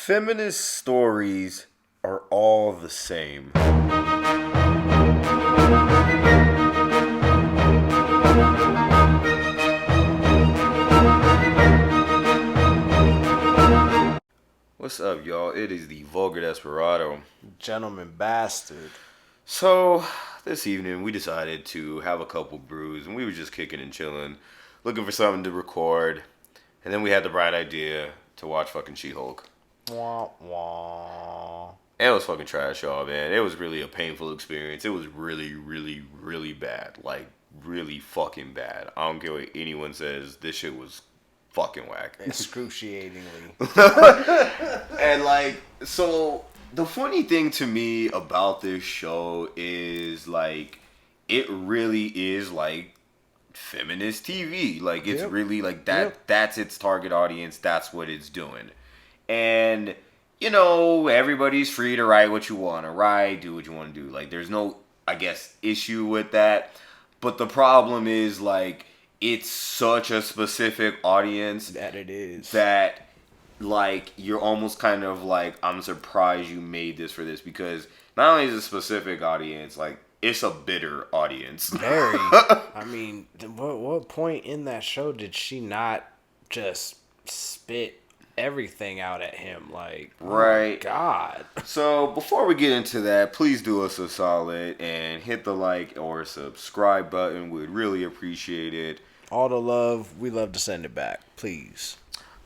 Feminist stories are all the same. What's up, y'all? It is the Vulgar Desperado. Gentleman bastard. So, this evening we decided to have a couple brews and we were just kicking and chilling, looking for something to record. And then we had the bright idea to watch fucking She-Hulk. Wah, wah. And it was fucking trash, y'all, man. It was really a painful experience. It was really, really, really bad. Like, really fucking bad. I don't care what anyone says. This shit was fucking whack. Excruciatingly. And, like, so the funny thing to me about this show is, like, it really is, like, feminist TV. Like, it's really, like, that's its target audience. That's what it's doing. And, you know, everybody's free to write what you want to write, do what you want to do. Like, there's no, I guess, issue with that. But the problem is, like, it's such a specific audience. That it is. That, like, you're almost kind of like, I'm surprised you made this for this. Because not only is it a specific audience, like, it's a bitter audience. Very. I mean, what point in that show did she not just spit everything out at him? Like, right. Oh God. So before we get into that, please do us a solid and hit the like or subscribe button. We'd really appreciate it. All the love, we love to send it back. Please.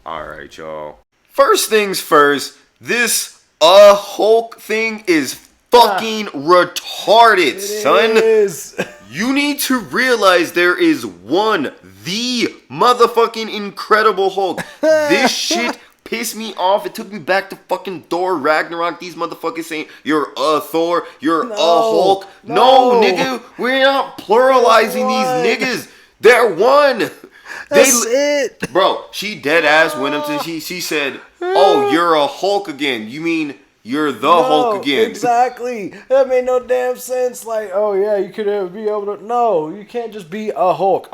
Alright, y'all. First things first, this Hulk thing is fucking retarded, son. Is. You need to realize there is the motherfucking Incredible Hulk. This shit pissed me off. It took me back to fucking Thor Ragnarok. These motherfuckers saying, you're a Thor, you're a Hulk. No, nigga, we're not pluralizing these niggas. They're one. That's it. Bro, she dead ass went up to, she said, oh, you're a Hulk again. You mean you're the Hulk again. Exactly. That made no damn sense. Like, oh yeah, you could be able to. No, you can't just be a Hulk.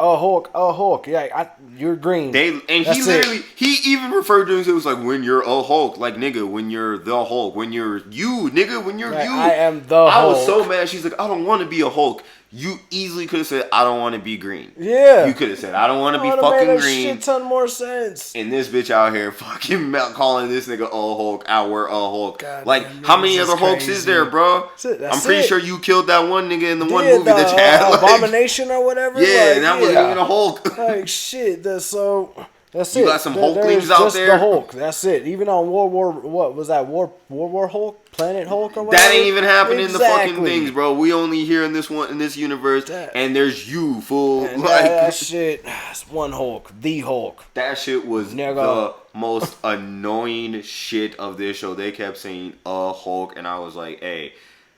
Yeah, you're green. He even referred to himself. It was like, when you're a Hulk. Like, nigga, when you're the Hulk. When you're you, nigga, when you're you. I am the Hulk. I was so mad. She's like, I don't want to be a Hulk. You easily could have said, I don't want to be green. Yeah. You could have said, I don't want to be fucking made a green. Shit ton more sense. And this bitch out here fucking calling this nigga a Hulk. We're a Hulk. God, like, man, how many other Hulks is there, bro? That's I'm pretty sure you killed that one nigga in the one movie that you had. Like, Abomination or whatever? Yeah, and that wasn't even a Hulk. Like, shit. That's it. You got some Hulklings out there? The Hulk. That's it. Even on what was that? World War Hulk? Planet Hulk or whatever? That ain't even happening in the fucking things, bro. We only here in this universe, and there's you, fool. And like that shit, it's one Hulk, the Hulk. That shit was the most annoying shit of this show. They kept saying Hulk, and I was like, hey,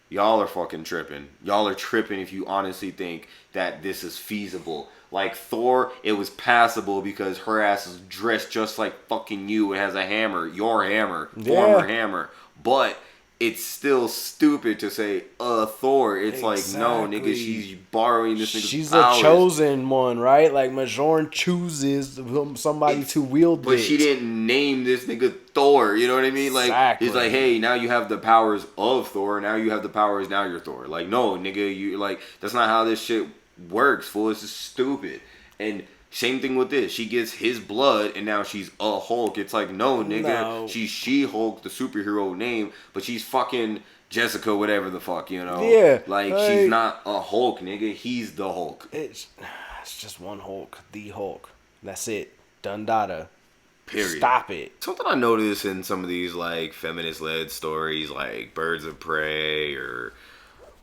y'all are fucking tripping. Y'all are tripping if you honestly think that this is feasible. Like Thor, it was passable because her ass is dressed just like fucking you. It has a hammer, your hammer, former hammer. But it's still stupid to say, Thor. It's like, no, nigga, she's borrowing this nigga's She's powers. the chosen one, right? Like, Majorn chooses somebody to wield it. But she didn't name this nigga Thor, you know what I mean? Like, It's like, hey, now you have the powers of Thor. Now you have the powers, now you're Thor. Like, no, nigga, you like, that's not how this shit works, fool. It's just stupid. And same thing with this. She gets his blood, and now she's a Hulk. It's like, no, nigga. No. She's She-Hulk, the superhero name, but she's fucking Jessica, whatever the fuck, you know? Yeah. Like, she's not a Hulk, nigga. He's the Hulk. It's just one Hulk. The Hulk. That's it. Done data. Period. Stop it. Something I noticed in some of these, like, feminist-led stories, like Birds of Prey, or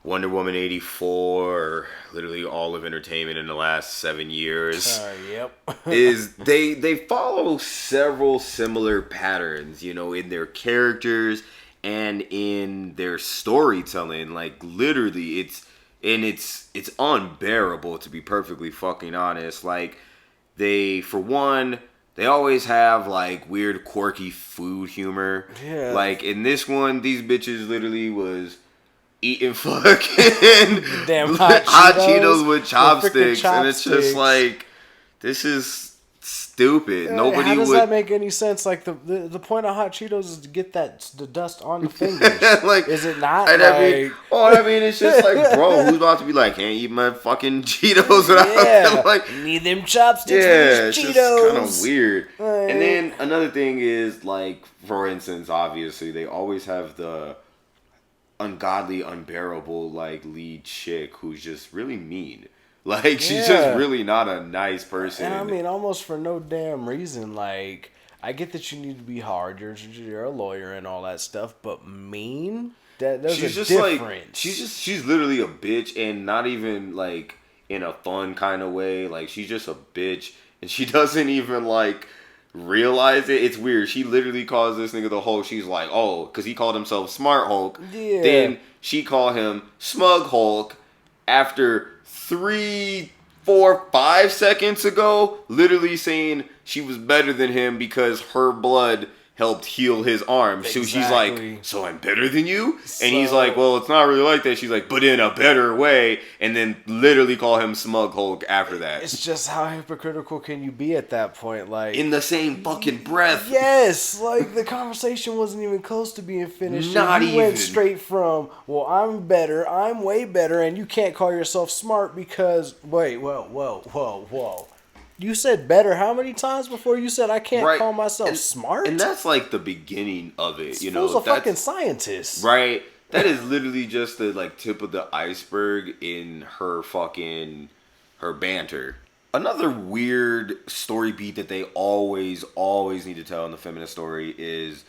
Wonder Woman 84, or literally all of entertainment in the last 7 years. Yep. is they follow several similar patterns, you know, in their characters and in their storytelling. Like, literally, it's unbearable, to be perfectly fucking honest. Like, for one, they always have, like, weird, quirky food humor. Yeah. Like, in this one, these bitches literally was eating fucking damn hot Cheetos with chopsticks, and it's just like, this is stupid. Nobody How does would. that make any sense? Like the point of hot Cheetos is to get the dust on the fingers. Like, is it not? And like, I mean, it's just like, bro, who's about to be like, can't eat my fucking Cheetos without like need them chopsticks. Yeah, with these it's Cheetos. just kind of weird. And then another thing is like, for instance, obviously they always have the ungodly, unbearable like lead chick who's just really mean. Like she's just really not a nice person. And I mean, almost for no damn reason. Like I get that you need to be hard. You're a lawyer and all that stuff, but mean. There's she's a just difference. like she's literally a bitch, and not even like in a fun kind of way. Like she's just a bitch, and she doesn't even like realize it. It's weird. She literally calls this nigga the Hulk. She's like, oh, because he called himself Smart Hulk. Yeah. Then she called him Smug Hulk after 3, 4, 5 seconds ago, literally saying she was better than him because her blood helped heal his arm. Exactly. So she's like, so I'm better than you? And he's like, well, it's not really like that. She's like, but in a better way. And then literally call him Smug Hulk after that. It's just how hypocritical can you be at that point? Like in the same fucking breath. Yes, like the conversation wasn't even close to being finished. Not you even. Went straight from, well, I'm better, I'm way better, and you can't call yourself smart because, wait, whoa. You said better how many times before you said I can't call myself smart? And that's like the beginning of it, you know. Fool's a fucking scientist. Right. That is literally just the like tip of the iceberg in her banter. Another weird story beat that they always need to tell in the feminist story is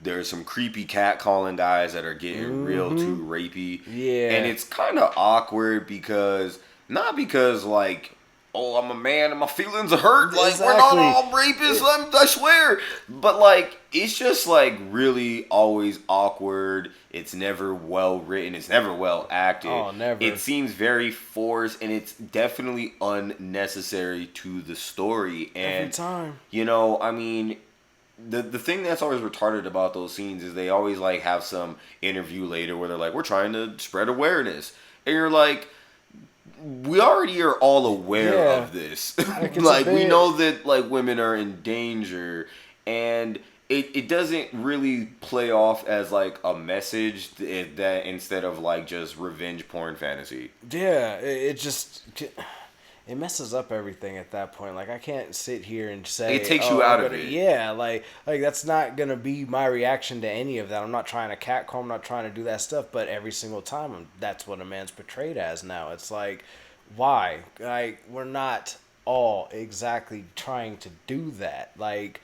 there's some creepy catcalling guys that are getting real too rapey. Yeah. And it's kind of awkward because like, oh, I'm a man and my feelings are hurt. Like, we're not all rapists, I swear. But, like, it's just, like, really always awkward. It's never well written. It's never well acted. Oh, never. It seems very forced, and it's definitely unnecessary to the story. And, every time. You know, I mean, the thing that's always retarded about those scenes is they always, like, have some interview later where they're like, we're trying to spread awareness. And you're like, we already are all aware of this. Like we know that like women are in danger, and it doesn't really play off as like a message that instead of like just revenge porn fantasy. Yeah, it just it messes up everything at that point. Like I can't sit here and say it takes you out of it. Yeah, like that's not gonna be my reaction to any of that. I'm not trying to catcall. I'm not trying to do that stuff. But every single time, that's what a man's portrayed as now. It's like, why? Like we're not all exactly trying to do that. Like,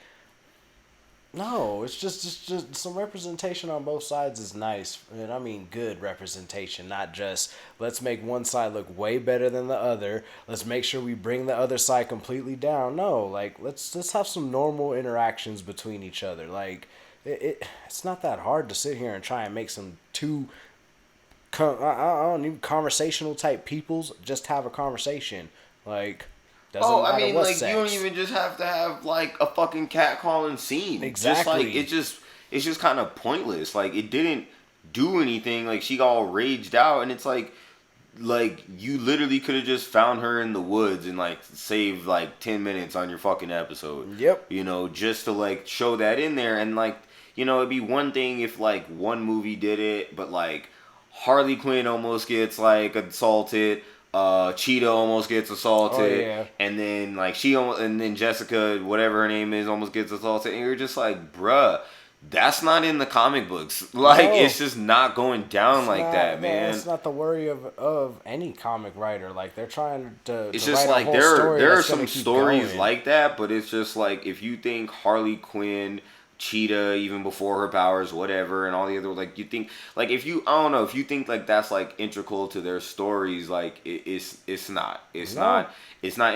no, it's just some representation on both sides is nice. And I mean good representation, not just let's make one side look way better than the other. Let's make sure we bring the other side completely down. No, like let's have some normal interactions between each other. Like it's not that hard to sit here and try and make some two I don't need conversational type peoples just have a conversation. Like doesn't matter what like sex. you don't even just have to have like a fucking catcalling scene. Exactly. It's just kind of pointless. Like it didn't do anything. Like she got all raged out, and it's like you literally could have just found her in the woods and like saved like 10 minutes on your fucking episode. Yep. You know, just to like show that in there, and like, you know, it'd be one thing if like one movie did it, but like Harley Quinn almost gets like assaulted. Cheetah almost gets assaulted, and then like and then Jessica, whatever her name is, almost gets assaulted, and you're just like, bruh, that's not in the comic books. Like it's just not going down that, man. It's not the worry of any comic writer. Like they're trying to. It's to just write like a whole story there are that's some stories going. like that, but it's just like if you think Harley Quinn, Cheetah, even before her powers, whatever, and all the other, like, you think, like, if you, I don't know, if you think, like, that's, like, integral to their stories, like, it's not. It's not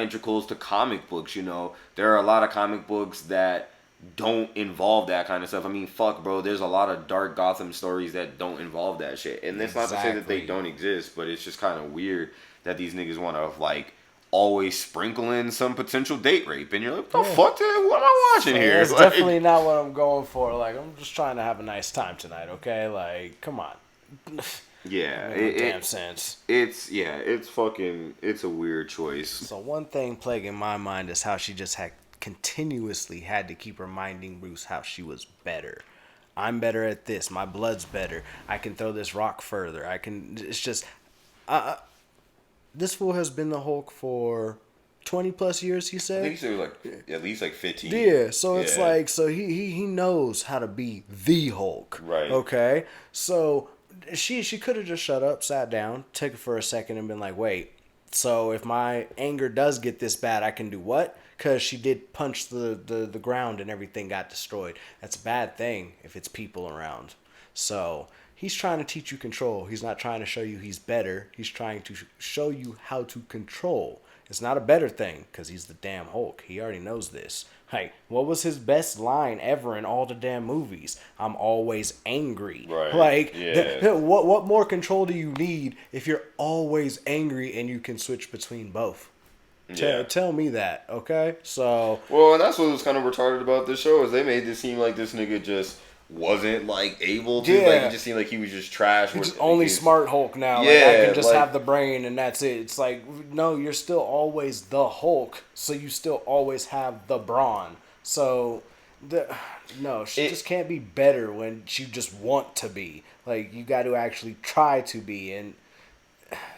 integral to comic books, you know. There are a lot of comic books that don't involve that kind of stuff. I mean, fuck, bro, there's a lot of dark Gotham stories that don't involve that shit. And that's not to say that they don't exist, but it's just kind of weird that these niggas want to, like, always sprinkle in some potential date rape, and you're like, what the fuck? What am I watching here? It's like, definitely not what I'm going for. Like, I'm just trying to have a nice time tonight, okay? Like, come on. Yeah, damn sense. It's a weird choice. So one thing plaguing my mind is how she just had continuously had to keep reminding Bruce how she was better. I'm better at this. My blood's better. I can throw this rock further. I can. It's just, this fool has been the Hulk for 20 plus years. He said. I think he said like at least like 15. Yeah. So it's like, so he knows how to be the Hulk. Right. Okay. So she could have just shut up, sat down, took it for a second, and been like, wait. So if my anger does get this bad, I can do what? Because she did punch the ground and everything got destroyed. That's a bad thing if it's people around. So he's trying to teach you control. He's not trying to show you he's better. He's trying to show you how to control. It's not a better thing because he's the damn Hulk. He already knows this. Hey, what was his best line ever in all the damn movies? I'm always angry. Right. Like, yeah. What more control do you need if you're always angry and you can switch between both? Yeah. Tell me that, okay? So, well, and that's what was kind of retarded about this show is they made it seem like this nigga just wasn't like able to. Yeah. Like it just seemed like he was just trash. He's only smart Hulk now. Yeah, like, I can just like, have the brain and that's it. It's like, no, you're still always the Hulk, so you still always have the brawn. So, she just can't be better when you just want to be. Like, you got to actually try to be, and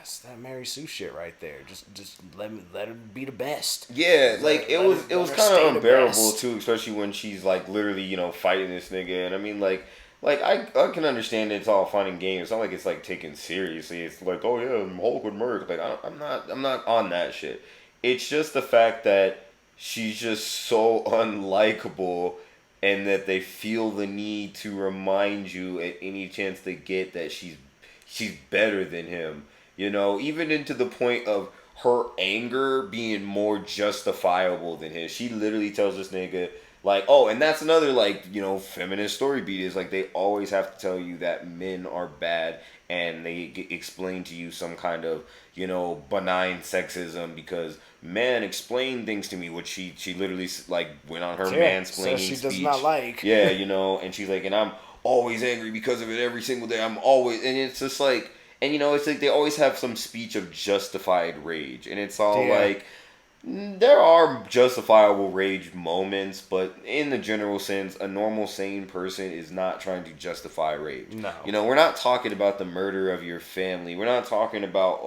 it's that Mary Sue shit right there. Just let her be the best. Yeah, like it was kind of unbearable too, especially when she's like literally fighting this nigga. And I mean like I can understand it's all fun and games. It's not like it's like taken seriously. It's like, oh yeah, Hulk would murder. Like I'm not on that shit. It's just the fact that she's just so unlikable, and that they feel the need to remind you at any chance they get that she's better than him. Even into the point of her anger being more justifiable than his. She literally tells this nigga, like, oh, and that's another, like, feminist story beat is, like, they always have to tell you that men are bad, and they explain to you some kind of, benign sexism because men explain things to me, which she literally, like, went on her mansplaining she speech. does not like. Yeah, and she's like, and I'm always angry because of it every single day. I'm always, and it's just like, and it's like they always have some speech of justified rage. And it's all like, there are justifiable rage moments, but in the general sense, a normal sane person is not trying to justify rage. No. We're not talking about the murder of your family. We're not talking about,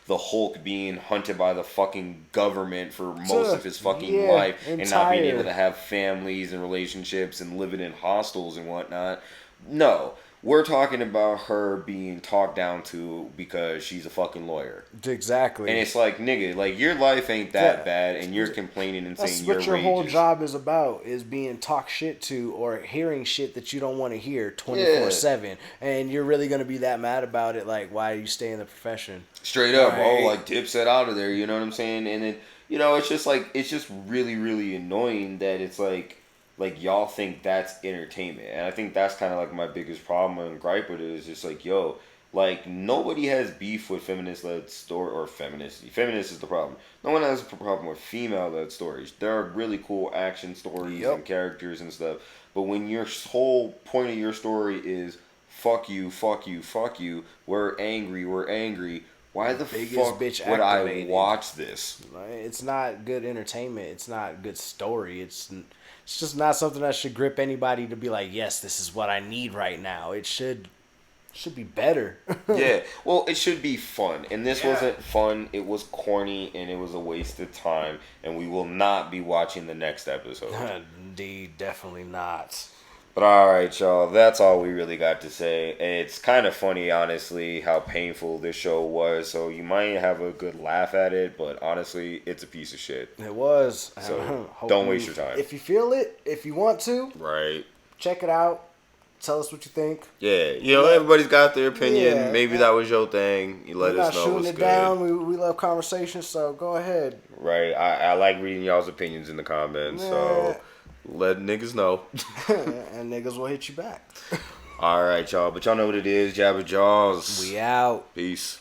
the Hulk being hunted by the fucking government for most of his fucking life and not being able to have families and relationships and living in hostels and whatnot. No. We're talking about her being talked down to because she's a fucking lawyer. Exactly. And it's like, nigga, like, your life ain't that bad, and you're complaining and saying you're That's what your whole job is about, is being talked shit to or hearing shit that you don't want to hear 24/7. And you're really going to be that mad about it, like, why do you stay in the profession? Straight up, like, Dipset out of there, you know what I'm saying? And then, it's just, like, it's just really, really annoying that it's, like, y'all think that's entertainment. And I think that's kind of like my biggest problem and gripe with it is just like, yo, like, nobody has beef with feminist-led story, or feminist is the problem. No one has a problem with female-led stories. There are really cool action stories and characters and stuff. But when your whole point of your story is, fuck you, fuck you, fuck you, we're angry, why the fuck would I watch this? It's not good entertainment. It's not good story. It's just not something that should grip anybody to be like, yes, this is what I need right now. It should be better. Yeah, well, it should be fun. And this wasn't fun. It was corny, and it was a waste of time. And we will not be watching the next episode. Indeed, definitely not. But alright, y'all, that's all we really got to say. It's kind of funny, honestly, how painful this show was. So you might have a good laugh at it, but honestly, it's a piece of shit. It was. So don't waste your time. If you feel it, if you want to, right, check it out. Tell us what you think. Yeah, everybody's got their opinion. Yeah, maybe that was your thing. You let us know what's good. Down. We love conversation, so go ahead. Right, I like reading y'all's opinions in the comments, so let niggas know. And niggas will hit you back. Alright, y'all. But y'all know what it is. JabberJawz. We out. Peace.